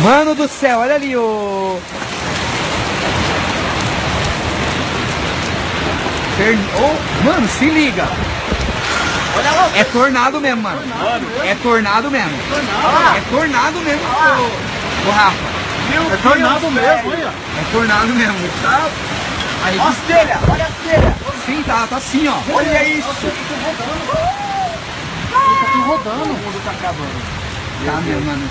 Mano do céu, olha ali o... Mano, se liga. Olha lá. É tornado mesmo, mano. É tornado mesmo. É tornado mesmo, ô Rafa. É tornado mesmo, olha. É tornado mesmo. Tá? Aí, Olha as telhas, olha as telhas. sim, tá assim, ó. Olha isso. Tá tudo rodando. O mundo tá acabando. Tá mesmo, mano.